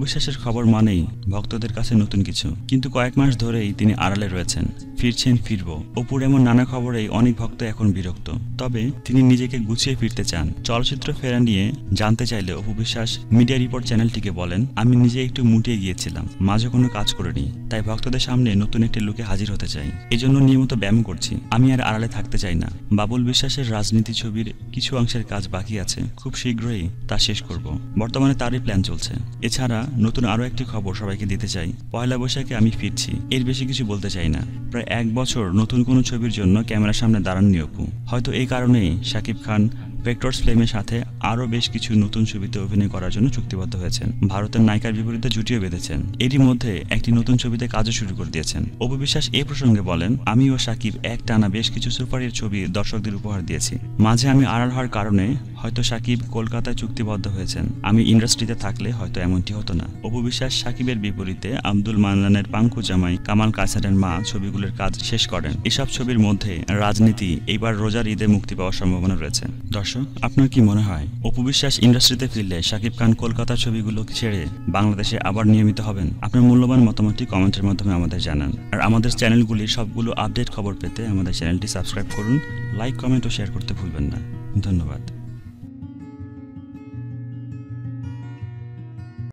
বিশ্বাসের খবর মানেই ভক্তদের কাছে নতুন কিছু, কিন্তু কয়েক মাস ধরেই তিনি আড়ালে রয়েছেন। ফিরবো অপুর এমন নানা খবরেই অনেক ভক্ত এখন বিরক্ত। তবে তিনি নিজেকে গুছিয়ে ফিরতে চান। চলচ্চিত্র ফেরা নিয়ে জানতে চাইলে অপু বিশ্বাস মিডিয়া রিপোর্ট চ্যানেলটিকে বলেন, আমি নিজে একটু মুটিয়ে গিয়েছিলাম, মাঝে কোনো কাজ করিনি, তাই ভক্তদের সামনে নতুন একটি লুকে হাজির হতে চাই। এজন্য নিয়মিত ব্যায়াম করছি। আমি আর আড়ালে থাকতে চাই না। বাবুল বিশ্বাসের রাজনীতি ছবির কিছু অংশের কাজ বাকি আছে, খুব শীঘ্রই তা শেষ করব। বর্তমানে তারই প্ল্যান চলছে। এছাড়া নতুন আরও একটি খবর সবাইকে দিতে চাই, পয়লা বৈশাখে আমি ফিরছি। এর বেশি কিছু বলতে চাই না। প্রায় 1 বছর নতুন কোনো ছবির জন্য ক্যামেরার সামনে দাঁড়াননি অপু। হয়তো এই কারণেই শাকিব খান ভেক্টরস ফিল্মের সাথে আরও বেশ কিছু নতুন ছবিতে অভিনয় করার জন্য চুক্তিবদ্ধ হয়েছেন। ভারতের নায়িকার বিপরীতে জুটিও বেঁধেছেন। এরই মধ্যে একটি নতুন ছবিতে কাজও শুরু করে দিয়েছেন। অপু বিশ্বাস এই প্রসঙ্গে বলেন, আমি ও শাকিব এক টানা বেশ কিছু সুপারহিট ছবি দর্শকদের উপহার দিয়েছি। মাঝে আমি আড়াল হওয়ার কারণে হয়তো শাকিব কলকাতায় চুক্তিবদ্ধ হয়েছেন। আমি ইন্ডাস্ট্রিতে থাকলে হয়তো এমনটি হতো না। অপু বিশ্বাস শাকিবের বিপরীতে আব্দুল মান্নানের পাঙ্কু জামাই, কামাল কায়সারের মা ছবিগুলোর কাজ শেষ করেন। এসব ছবির মধ্যে রাজনীতি এইবার রোজার ঈদে মুক্তি পাওয়ার সম্ভাবনা রয়েছে। দর্শক, আপনার কি মনে হয় অপু বিশ্বাস ইন্ডাস্ট্রিতে ফিরলে শাকিব খান কলকাতার ছবিগুলো ছেড়ে বাংলাদেশে আবার নিয়মিত হবেন? আপনার মূল্যবান মতামতটি কমেন্টের মাধ্যমে আমাদের জানান। আর আমাদের চ্যানেলগুলির সবগুলো আপডেট খবর পেতে আমাদের চ্যানেলটি সাবস্ক্রাইব করুন, লাইক, কমেন্ট ও শেয়ার করতে ভুলবেন না। ধন্যবাদ।